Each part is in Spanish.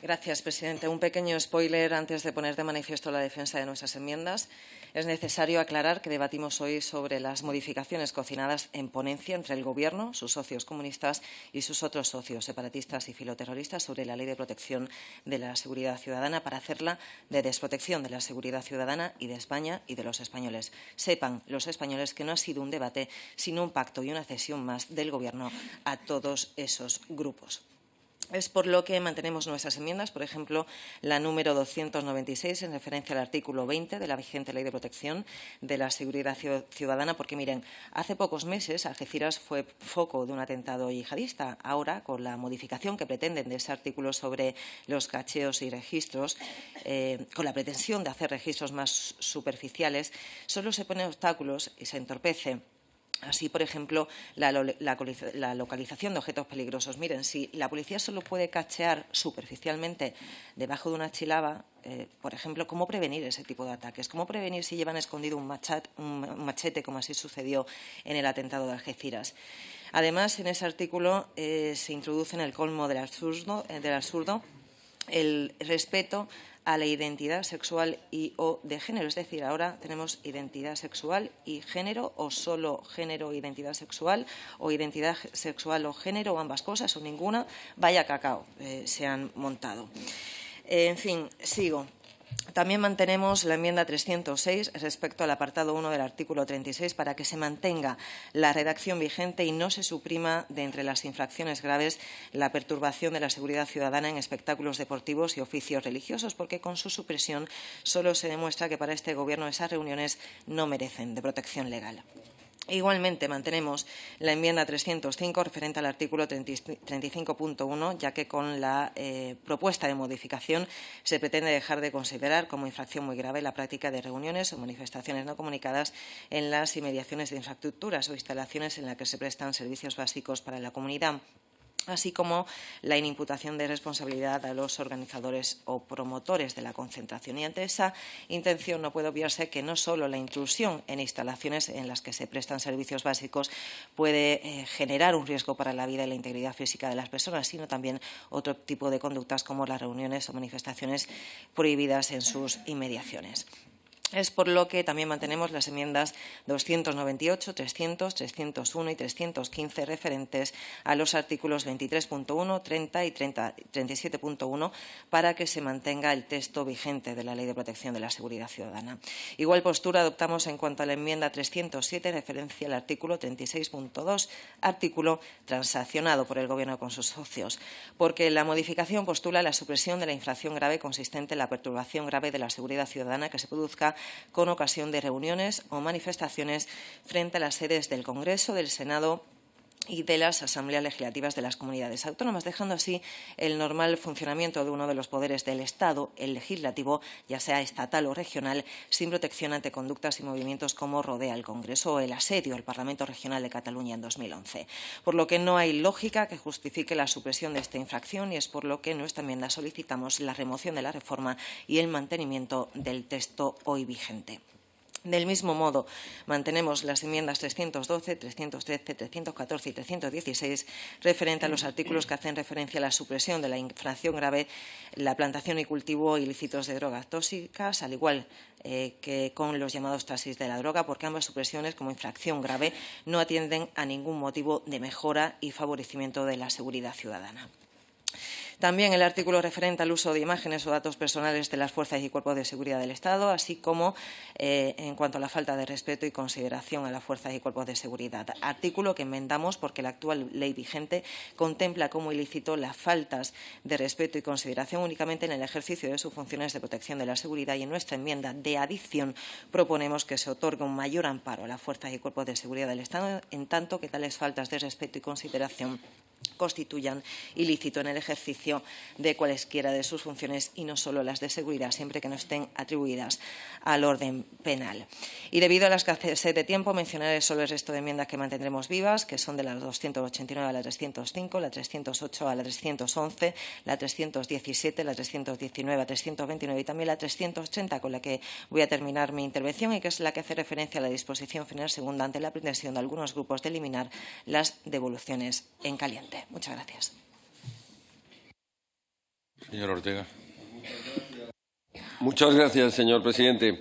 Gracias, presidente. Un pequeño spoiler antes de poner de manifiesto la defensa de nuestras enmiendas. Es necesario aclarar que debatimos hoy sobre las modificaciones cocinadas en ponencia entre el Gobierno, sus socios comunistas y sus otros socios separatistas y filoterroristas sobre la Ley de Protección de la Seguridad Ciudadana para hacerla de desprotección de la seguridad ciudadana y de España y de los españoles. Sepan los españoles que no ha sido un debate, sino un pacto y una cesión más del Gobierno a todos esos grupos. Es por lo que mantenemos nuestras enmiendas, por ejemplo, la número 296 en referencia al artículo 20 de la vigente Ley de Protección de la Seguridad Ciudadana, porque, miren, hace pocos meses Algeciras fue foco de un atentado yihadista. Ahora, con la modificación que pretenden de ese artículo sobre los cacheos y registros, con la pretensión de hacer registros más superficiales, solo se ponen obstáculos y se entorpece. Así, por ejemplo, la localización de objetos peligrosos. Miren, si la policía solo puede cachear superficialmente debajo de una chilaba, por ejemplo, ¿cómo prevenir ese tipo de ataques? ¿Cómo prevenir si llevan escondido un machete, como así sucedió en el atentado de Algeciras? Además, en ese artículo se introduce en el colmo del absurdo el respeto a la identidad sexual y o de género. Es decir, ahora tenemos identidad sexual y género, o solo género e identidad sexual, o identidad sexual o género, o ambas cosas, o ninguna. Vaya cacao se han montado. En fin, sigo. También mantenemos la enmienda 306 respecto al apartado 1 del artículo 36 para que se mantenga la redacción vigente y no se suprima de entre las infracciones graves la perturbación de la seguridad ciudadana en espectáculos deportivos y oficios religiosos, porque con su supresión solo se demuestra que para este Gobierno esas reuniones no merecen de protección legal. Igualmente, mantenemos la enmienda 305 referente al artículo 35.1, ya que con la propuesta de modificación se pretende dejar de considerar como infracción muy grave la práctica de reuniones o manifestaciones no comunicadas en las inmediaciones de infraestructuras o instalaciones en las que se prestan servicios básicos para la comunidad, así como la inimputación de responsabilidad a los organizadores o promotores de la concentración. Y ante esa intención no puede obviarse que no solo la intrusión en instalaciones en las que se prestan servicios básicos puede generar un riesgo para la vida y la integridad física de las personas, sino también otro tipo de conductas como las reuniones o manifestaciones prohibidas en sus inmediaciones. Es por lo que también mantenemos las enmiendas 298, 300, 301 y 315 referentes a los artículos 23.1, 30 y 37.1 para que se mantenga el texto vigente de la Ley de Protección de la Seguridad Ciudadana. Igual postura adoptamos en cuanto a la enmienda 307 en referencia al artículo 36.2, artículo transaccionado por el Gobierno con sus socios, porque la modificación postula la supresión de la infracción grave consistente en la perturbación grave de la seguridad ciudadana que se produzca con ocasión de reuniones o manifestaciones frente a las sedes del Congreso, del Senado y de las asambleas legislativas de las comunidades autónomas, dejando así el normal funcionamiento de uno de los poderes del Estado, el legislativo, ya sea estatal o regional, sin protección ante conductas y movimientos como rodea el Congreso o el asedio al Parlamento Regional de Cataluña en 2011. Por lo que no hay lógica que justifique la supresión de esta infracción y es por lo que en nuestra enmienda solicitamos la remoción de la reforma y el mantenimiento del texto hoy vigente. Del mismo modo, mantenemos las enmiendas 312, 313, 314 y 316 referente a los artículos que hacen referencia a la supresión de la infracción grave, la plantación y cultivo ilícitos de drogas tóxicas, al igual que con los llamados taxis de la droga, porque ambas supresiones, como infracción grave, no atienden a ningún motivo de mejora y favorecimiento de la seguridad ciudadana. También el artículo referente al uso de imágenes o datos personales de las fuerzas y cuerpos de seguridad del Estado, así como en cuanto a la falta de respeto y consideración a las fuerzas y cuerpos de seguridad. Artículo que enmendamos porque la actual ley vigente contempla como ilícito las faltas de respeto y consideración únicamente en el ejercicio de sus funciones de protección de la seguridad, y en nuestra enmienda de adición proponemos que se otorgue un mayor amparo a las fuerzas y cuerpos de seguridad del Estado, en tanto que tales faltas de respeto y consideración constituyan ilícito en el ejercicio de cualesquiera de sus funciones y no solo las de seguridad, siempre que no estén atribuidas al orden penal. Y debido a la escasez de tiempo, mencionaré solo el resto de enmiendas que mantendremos vivas, que son de la 289 a la 305, la 308 a la 311, la 317, la 319 a 329 y también la 380, con la que voy a terminar mi intervención y que es la que hace referencia a la disposición final segunda ante la pretensión de algunos grupos de eliminar las devoluciones en caliente. Muchas gracias. Señor Ortega. Muchas gracias, señor presidente.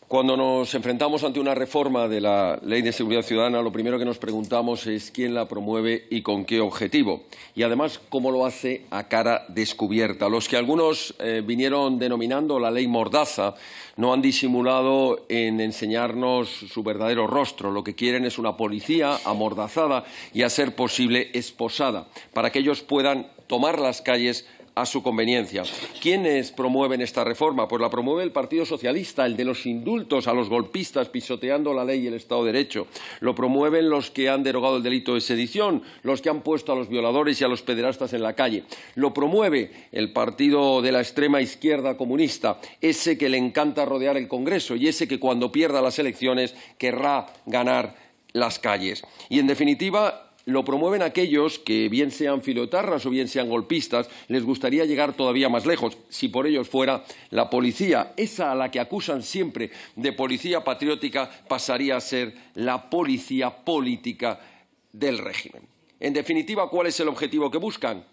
Cuando nos enfrentamos ante una reforma de la Ley de Seguridad Ciudadana, lo primero que nos preguntamos es quién la promueve y con qué objetivo. Y, además, cómo lo hace a cara descubierta. Los que algunos vinieron denominando la ley Mordaza no han disimulado en enseñarnos su verdadero rostro. Lo que quieren es una policía amordazada y, a ser posible, esposada, para que ellos puedan tomar las calles a su conveniencia. ¿Quiénes promueven esta reforma? Pues la promueve el Partido Socialista, el de los indultos a los golpistas pisoteando la ley y el Estado de Derecho. Lo promueven los que han derogado el delito de sedición, los que han puesto a los violadores y a los pederastas en la calle. Lo promueve el partido de la extrema izquierda comunista, ese que le encanta rodear el Congreso y ese que cuando pierda las elecciones querrá ganar las calles. Y, en definitiva, lo promueven aquellos que, bien sean filoetarras o bien sean golpistas, les gustaría llegar todavía más lejos, si por ellos fuera la policía. Esa a la que acusan siempre de policía patriótica pasaría a ser la policía política del régimen. En definitiva, ¿cuál es el objetivo que buscan?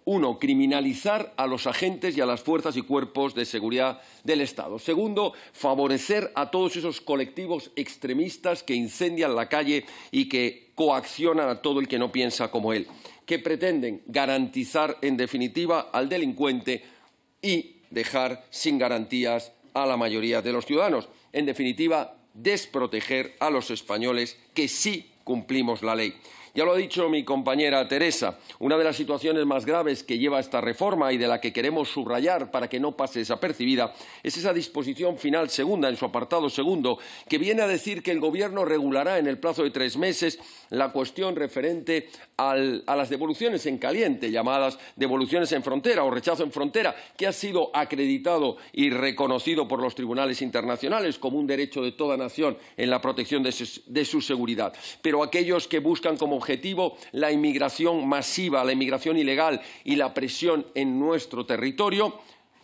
Uno, criminalizar a los agentes y a las fuerzas y cuerpos de seguridad del Estado. Segundo, favorecer a todos esos colectivos extremistas que incendian la calle y que coaccionan a todo el que no piensa como él, que pretenden garantizar, en definitiva, al delincuente y dejar sin garantías a la mayoría de los ciudadanos. En definitiva, desproteger a los españoles que sí cumplimos la ley. Ya lo ha dicho mi compañera Teresa, una de las situaciones más graves que lleva esta reforma y de la que queremos subrayar para que no pase desapercibida es esa disposición final segunda, en su apartado segundo, que viene a decir que el Gobierno regulará en el plazo de 3 meses la cuestión referente a las devoluciones en caliente, llamadas devoluciones en frontera o rechazo en frontera, que ha sido acreditado y reconocido por los tribunales internacionales como un derecho de toda nación en la protección de su seguridad. Pero aquellos que buscan como objetivo la inmigración masiva, la inmigración ilegal y la presión en nuestro territorio,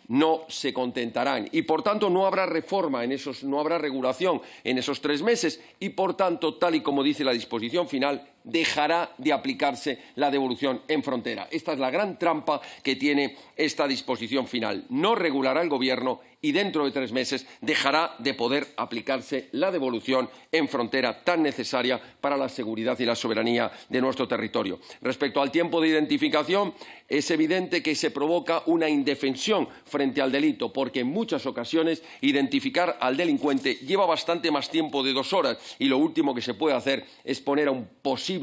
no se contentarán y, por tanto, no habrá reforma no habrá regulación en esos 3 meses y, por tanto, tal y como dice la disposición final, dejará de aplicarse la devolución en frontera. Esta es la gran trampa que tiene esta disposición final. No regulará el Gobierno y dentro de 3 meses dejará de poder aplicarse la devolución en frontera tan necesaria para la seguridad y la soberanía de nuestro territorio. Respecto al tiempo de identificación, es evidente que se provoca una indefensión frente al delito, porque en muchas ocasiones identificar al delincuente lleva bastante más tiempo de 2 horas y lo último que se puede hacer es poner a un posible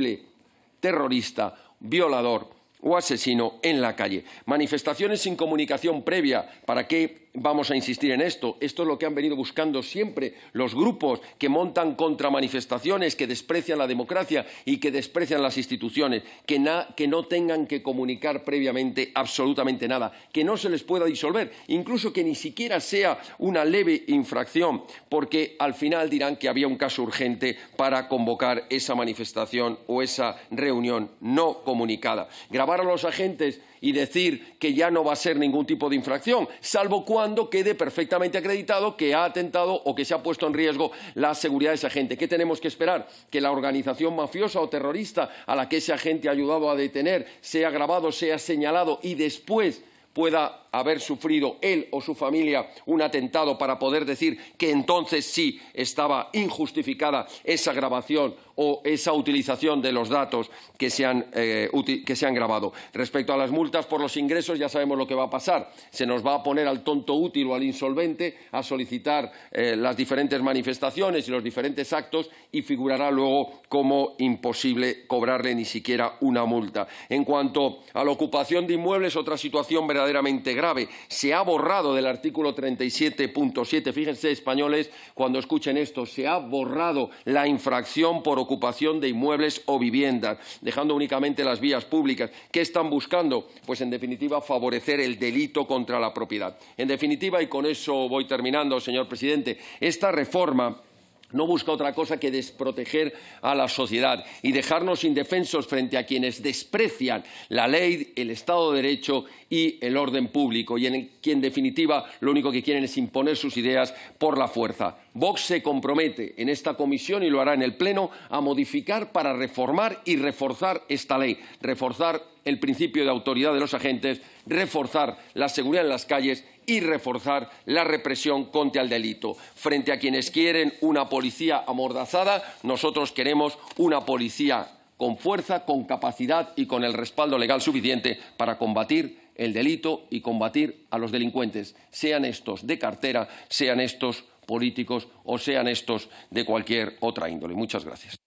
terrorista, violador o asesino en la calle. Manifestaciones sin comunicación previa. ¿Para qué vamos a insistir en esto? Esto es lo que han venido buscando siempre los grupos que montan contramanifestaciones, que desprecian la democracia y que desprecian las instituciones, que no tengan que comunicar previamente absolutamente nada, que no se les pueda disolver, incluso que ni siquiera sea una leve infracción, porque al final dirán que había un caso urgente para convocar esa manifestación o esa reunión no comunicada. Grabar a los agentes y decir que ya no va a ser ningún tipo de infracción, salvo cuando quede perfectamente acreditado que ha atentado o que se ha puesto en riesgo la seguridad de ese agente. ¿Qué tenemos que esperar? ¿Que la organización mafiosa o terrorista a la que ese agente ha ayudado a detener sea grabado, sea señalado y después pueda haber sufrido él o su familia un atentado para poder decir que entonces sí estaba injustificada esa grabación o esa utilización de los datos que se han grabado? Respecto a las multas por los ingresos, ya sabemos lo que va a pasar. Se nos va a poner al tonto útil o al insolvente a solicitar las diferentes manifestaciones y los diferentes actos y figurará luego como imposible cobrarle ni siquiera una multa. En cuanto a la ocupación de inmuebles, otra situación verdaderamente grave. Se ha borrado del artículo 37.7, fíjense, españoles, cuando escuchen esto, se ha borrado la infracción por ocupación de inmuebles o viviendas, dejando únicamente las vías públicas. ¿Qué están buscando? Pues, en definitiva, favorecer el delito contra la propiedad. En definitiva, y con eso voy terminando, señor presidente, esta reforma no busca otra cosa que desproteger a la sociedad y dejarnos indefensos frente a quienes desprecian la ley, el Estado de Derecho y el orden público y en que, en definitiva, lo único que quieren es imponer sus ideas por la fuerza. Vox se compromete en esta comisión y lo hará en el Pleno a modificar para reformar y reforzar esta ley, reforzar el principio de autoridad de los agentes, reforzar la seguridad en las calles y reforzar la represión contra el delito. Frente a quienes quieren una policía amordazada, nosotros queremos una policía con fuerza, con capacidad y con el respaldo legal suficiente para combatir el delito y combatir a los delincuentes, sean estos de cartera, sean estos políticos o sean estos de cualquier otra índole. Muchas gracias.